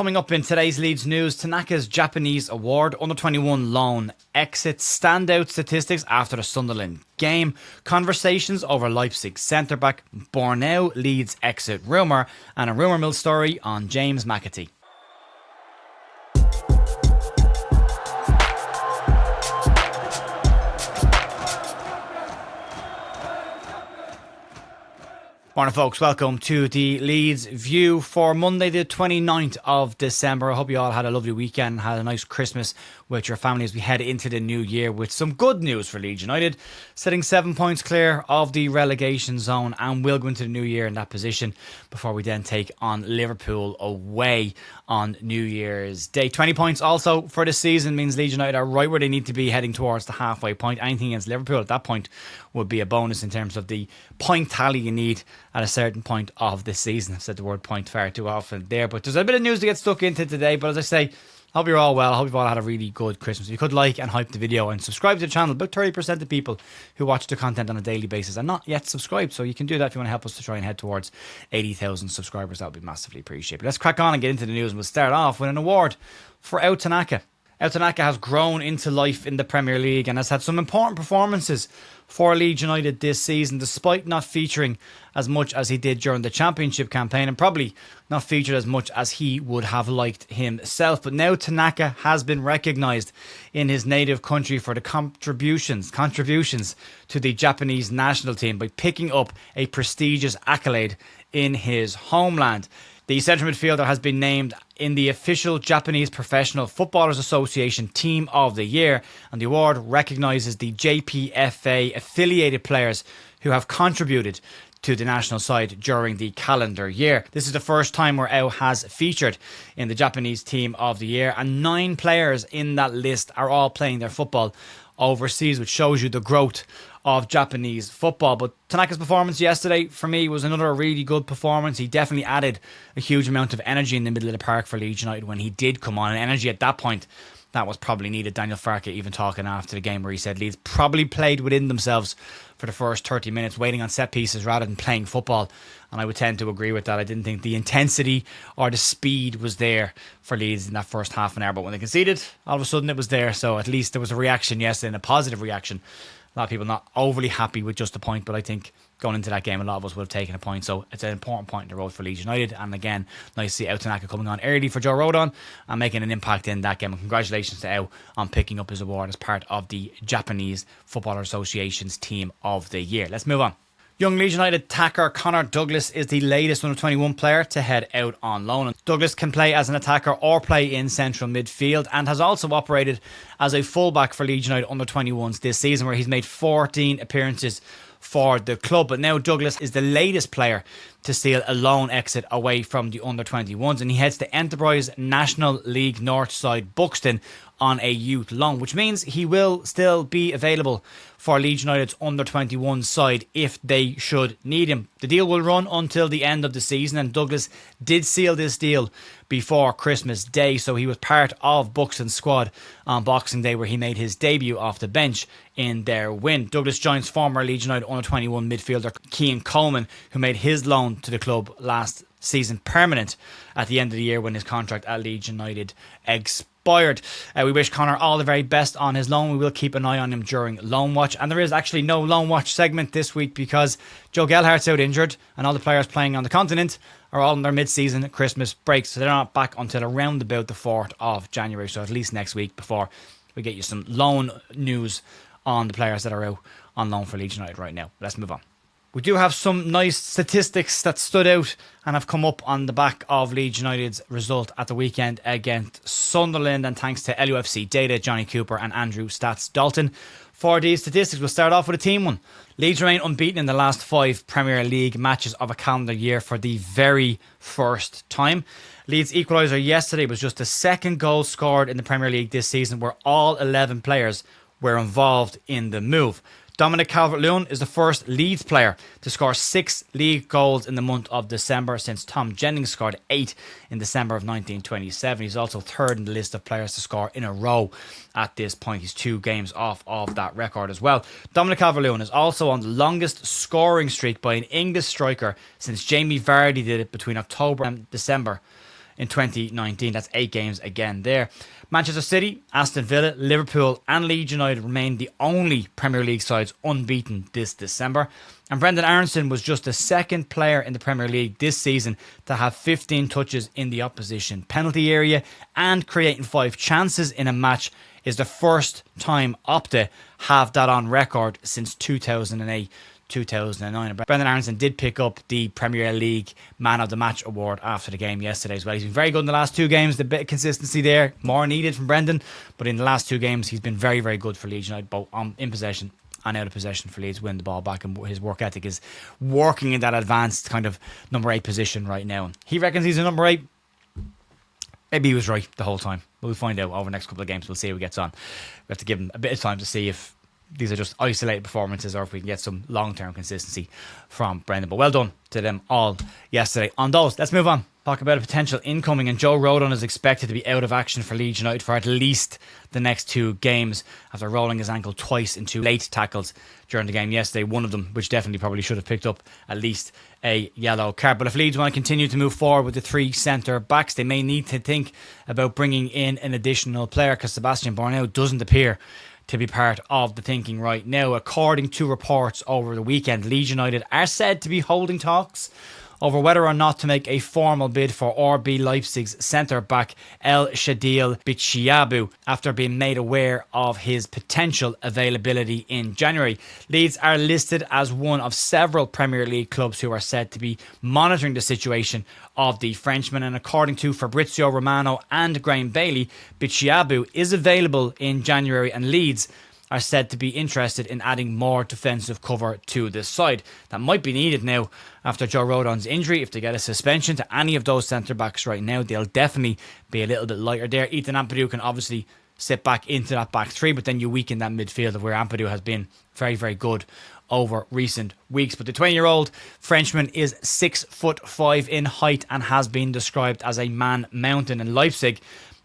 Coming up in today's Leeds news, Tanaka's Japanese award, under-21 loan exits, standout statistics after the Sunderland game, conversations over Leipzig centre-back, Bornauw Leeds exit rumour, and a rumour mill story on James McAtee. Morning folks, welcome to the Leeds View for Monday the 29th of December. I hope you all had a lovely weekend, had a nice Christmas with your family as we head into the new year with some good news for Leeds United, sitting 7 points clear of the relegation zone and will go into the new year in that position before we then take on Liverpool away on New Year's Day. 20 points also for the season means Leeds United are right where they need to be, heading towards the halfway point. Anything against Liverpool at that point would be a bonus in terms of the point tally you need at a certain point of the season. I've said the word point far too often there, but there's a bit of news to get stuck into today. But as I say, hope you're all well. I hope you've all had a really good Christmas. If you could like and hype the video and subscribe to the channel. About 30% of people who watch the content on a daily basis are not yet subscribed, so you can do that if you want to help us to try and head towards 80,000 subscribers. That would be massively appreciated. But let's crack on and get into the news, and we'll start off with an award for Tanaka. Tanaka has grown into life in the Premier League and has had some important performances for Leeds United this season, despite not featuring as much as he did during the Championship campaign, and probably not featured as much as he would have liked himself. But now Tanaka has been recognised in his native country for the contributions to the Japanese national team by picking up a prestigious accolade in his homeland. The central midfielder has been named in the official Japanese Professional Footballers Association Team of the Year, and the award recognises the JPFA affiliated players who have contributed to the national side during the calendar year. This is the first time where Ao has featured in the Japanese Team of the Year, and 9 players in that list are all playing their football overseas, which shows you the growth of Japanese football. But Tanaka's performance yesterday for me was another really good performance. He definitely added a huge amount of energy in the middle of the park for Leeds United when he did come on, and energy at that point that was probably needed. Daniel Farke even talking after the game where he said Leeds probably played within themselves for the first 30 minutes, waiting on set pieces rather than playing football. And I would tend to agree with that. I didn't think the intensity or the speed was there for Leeds in that first half an hour. But when they conceded, all of a sudden it was there. So at least there was a reaction yesterday, and a positive reaction. A lot of people not overly happy with just a point, but I think going into that game, a lot of us would have taken a point. So it's an important point in the road for Leeds United. And again, nice to see Tanaka coming on early for Joe Rodon and making an impact in that game. And congratulations to Ao on picking up his award as part of the Japanese Footballer Association's Team of the Year. Let's move on. Young Leeds United attacker Connor Douglas is the latest under-21 player to head out on loan. Douglas can play as an attacker or play in central midfield, and has also operated as a fullback for Leeds United under-21s this season, where he's made 14 appearances for the club. But now Douglas is the latest player to seal a loan exit away from the under-21s, and he heads to Enterprise National League North side Buxton on a youth loan, which means he will still be available for Leeds United's under-21 side if they should need him. The deal will run until the end of the season, and Douglas did seal this deal before Christmas Day, so he was part of Buxton's squad on Boxing Day, where he made his debut off the bench in their win. Douglas joins former Leeds United under-21 midfielder Keane Coleman, who made his loan to the club last season permanent at the end of the year when his contract at Leeds United expired. We wish Connor all the very best on his loan. We will keep an eye on him during Loan Watch, and there is actually no Loan Watch segment this week because Joe Gelhardt's out injured, and all the players playing on the continent are all in their mid-season Christmas breaks, so they're not back until around about the 4th of January, so at least next week before we get you some loan news on the players that are out on loan for Leeds United right now. Let's move on. We do have some nice statistics that stood out and have come up on the back of Leeds United's result at the weekend against Sunderland, and thanks to LUFC Data, Johnny Cooper and Andrew Stats Dalton for these statistics. We'll start off with a team one. Leeds remain unbeaten in the last 5 Premier League matches of a calendar year for the very first time. Leeds' equaliser yesterday was just the second goal scored in the Premier League this season, where all 11 players were involved in the move. Dominic Calvert-Lewin is the first Leeds player to score 6 league goals in the month of December since Tom Jennings scored 8 in December of 1927. He's also third in the list of players to score in a row at this point. He's 2 games off of that record as well. Dominic Calvert-Lewin is also on the longest scoring streak by an English striker since Jamie Vardy did it between October and December in 2019. That's 8 games again there. Manchester City, Aston Villa, Liverpool and Leeds United remain the only Premier League sides unbeaten this December. And Brendan Aronson was just the second player in the Premier League this season to have 15 touches in the opposition penalty area and creating 5 chances in a match. Is the first time Opta have that on record since 2008. 2009. Brendan Aronson did pick up the Premier League Man of the Match award after the game yesterday as well. He's been very good in the last 2 games. The bit of consistency there, more needed from Brendan, but in the last 2 games he's been very, very good for Leeds United, both in possession and out of possession for Leeds, win the ball back, and his work ethic is working in that advanced kind of number 8 position right now. And he reckons he's a number 8. Maybe he was right the whole time. We'll find out over the next couple of games. We'll see how he gets on. We have to give him a bit of time to see if these are just isolated performances or if we can get some long-term consistency from Brendan. But well done to them all yesterday on those. Let's move on. Talk about a potential incoming, and Joe Rodon is expected to be out of action for Leeds United for at least the next 2 games after rolling his ankle twice in 2 late tackles during the game yesterday. One of them, which definitely probably should have picked up at least a yellow card. But if Leeds want to continue to move forward with the 3 centre backs, they may need to think about bringing in an additional player, because Sebastian Bornauw doesn't appear to be part of the thinking right now. According to reports over the weekend, Leeds United are said to be holding talks over whether or not to make a formal bid for RB Leipzig's centre-back El Shadil Bitshiabu after being made aware of his potential availability in January. Leeds are listed as one of several Premier League clubs who are said to be monitoring the situation of the Frenchman, and according to Fabrizio Romano and Graham Bailey, Bitshiabu is available in January, and Leeds are said to be interested in adding more defensive cover to this side. That might be needed now after Joe Rodon's injury. If they get a suspension to any of those centre-backs right now, they'll definitely be a little bit lighter there. Ethan Ampadu can obviously sit back into that back 3, but then you weaken that midfield of where Ampadu has been very, very good over recent weeks. But the 20-year-old Frenchman is 6'5" in height and has been described as a man mountain, and Leipzig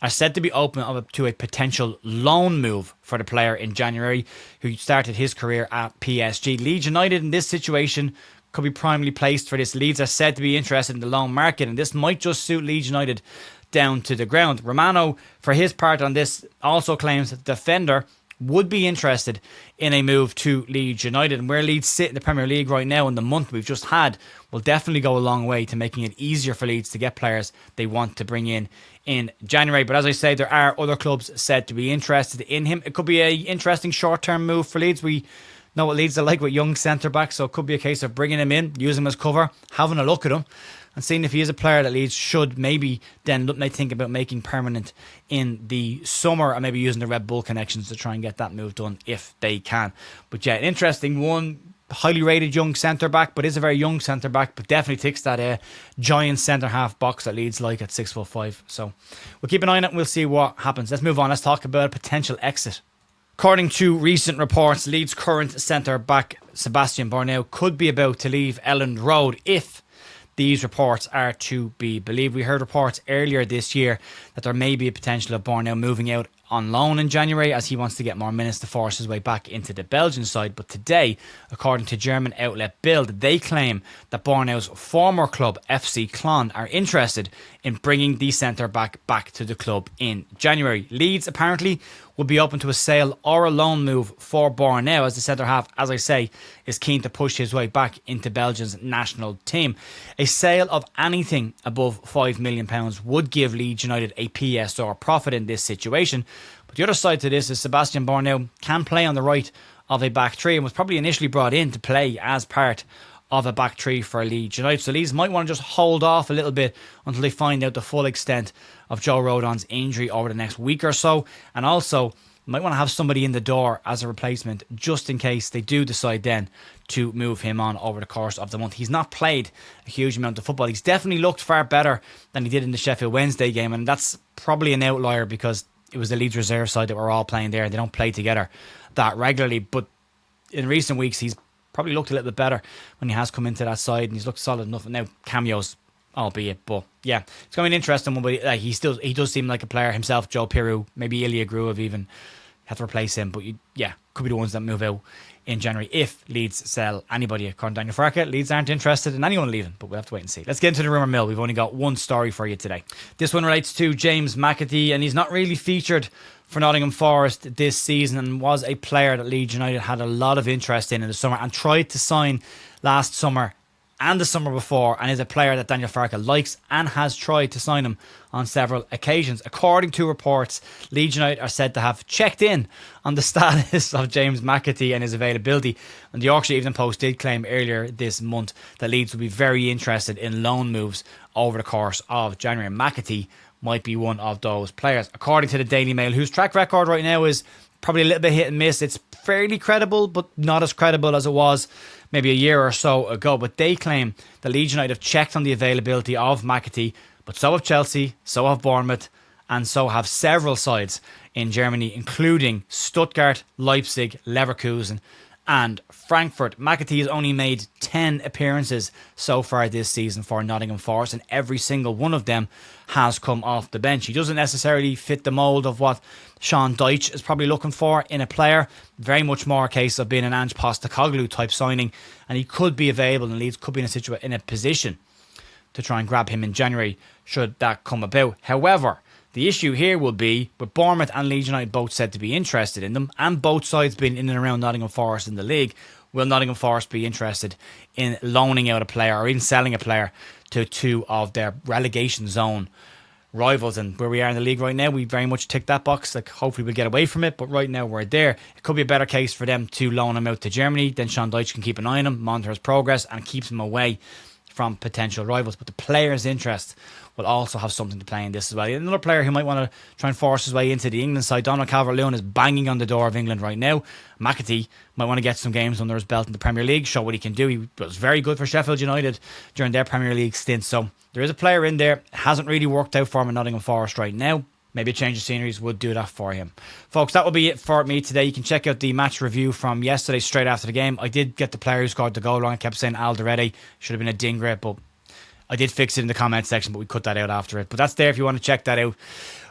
are said to be open up to a potential loan move for the player in January, who started his career at PSG. Leeds United in this situation could be primarily placed for this. Leeds are said to be interested in the loan market, and this might just suit Leeds United down to the ground. Romano, for his part on this, also claims that the defender would be interested in a move to Leeds United, and where Leeds sit in the Premier League right now in the month we've just had will definitely go a long way to making it easier for Leeds to get players they want to bring in January. But as I say, there are other clubs said to be interested in him. It could be an interesting short-term move for Leeds. We know what Leeds are like with young centre-backs, so it could be a case of bringing him in, using him as cover, having a look at him, and seeing if he is a player that Leeds should maybe then think about making permanent in the summer, and maybe using the Red Bull connections to try and get that move done if they can. But yeah, an interesting one. Highly rated young centre-back, but is a very young centre-back, but definitely ticks that giant centre-half box that Leeds like at 6'5". So we'll keep an eye on it and we'll see what happens. Let's move on. Let's talk about a potential exit. According to recent reports, Leeds' current centre-back Sebastian Bornauw could be about to leave Elland Road if these reports are to be believed. We heard reports earlier this year that there may be a potential of Bornauw moving out on loan in January as he wants to get more minutes to force his way back into the Belgian side. But today, according to German outlet Bild, they claim that Bornauw's former club FC Koln are interested in bringing the centre-back back to the club in January. Leeds apparently would be open to a sale or a loan move for Bornauw, as the centre-half, as I say, is keen to push his way back into Belgium's national team. A sale of anything above £5 million would give Leeds United a PSR profit in this situation. But the other side to this is Sebastian Bornauw can play on the right of a back 3 and was probably initially brought in to play as part of a back 3 for Leeds United. So Leeds might want to just hold off a little bit until they find out the full extent of Joe Rodon's injury over the next week or so. And also might want to have somebody in the door as a replacement just in case they do decide then to move him on over the course of the month. He's not played a huge amount of football. He's definitely looked far better than he did in the Sheffield Wednesday game, and that's probably an outlier because it was the Leeds reserve side that were all playing there and they don't play together that regularly. But in recent weeks he's probably looked a little bit better when he has come into that side, and he's looked solid enough. Now cameos albeit, but yeah, it's going to be an interesting one. But he does seem like a player himself. Joe Piroux, maybe Ilya Gruev even have to replace him. But could be the ones that move out in January if Leeds sell anybody. According to Daniel Farke, Leeds aren't interested in anyone leaving, but we'll have to wait and see. Let's get into the rumour mill. We've only got one story for you today. This one relates to James McAtee, and he's not really featured for Nottingham Forest this season, and was a player that Leeds United had a lot of interest in the summer and tried to sign last summer and the summer before, and is a player that Daniel Farke likes and has tried to sign him on several occasions. According to reports, Leeds United are said to have checked in on the status of James McAtee and his availability, and the Yorkshire Evening Post did claim earlier this month that Leeds would be very interested in loan moves over the course of January. McAtee might be one of those players. According to the Daily Mail, whose track record right now is probably a little bit hit and miss. It's fairly credible, but not as credible as it was maybe a year or so ago. But they claim that Leeds United have checked on the availability of McAtee, but so have Chelsea, so have Bournemouth, and so have several sides in Germany, including Stuttgart, Leipzig, Leverkusen, and Frankfurt. McAtee has only made 10 appearances so far this season for Nottingham Forest, and every single one of them has come off the bench. He doesn't necessarily fit the mould of what Sean Dyche is probably looking for in a player. Very much more a case of being an Ange Postecoglou type signing, and he could be available, and Leeds could be in a position to try and grab him in January should that come about. However, the issue here will be, with Bournemouth and Leeds United both said to be interested in them, and both sides being in and around Nottingham Forest in the league, will Nottingham Forest be interested in loaning out a player or in selling a player to two of their relegation zone rivals? And where we are in the league right now, we very much tick that box. Like, hopefully we'll get away from it, but right now we're there. It could be a better case for them to loan him out to Germany. Then Sean Dyche can keep an eye on him, monitor his progress, and keeps him away from potential rivals. But the player's interest will also have something to play in this as well. Another player who might want to try and force his way into the England side, Donald Calvert-Lewin, is banging on the door of England right now. McAtee might want to get some games under his belt in the Premier League, show what he can do. He was very good for Sheffield United during their Premier League stint. So there is a player in there. It hasn't really worked out for him in Nottingham Forest right now. Maybe a change of sceneries would do that for him. Folks, that will be it for me today. You can check out the match review from yesterday straight after the game. I did get the player who scored the goal wrong. I kept saying Alderete. Should have been a Dingra, but I did fix it in the comment section, but we cut that out after it. But that's there if you want to check that out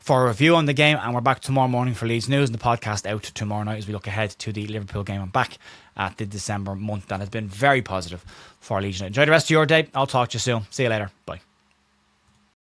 for a review on the game. And we're back tomorrow morning for Leeds News, and the podcast out tomorrow night as we look ahead to the Liverpool game. I'm back at the December month that has been very positive for Leeds United. Enjoy the rest of your day. I'll talk to you soon. See you later. Bye.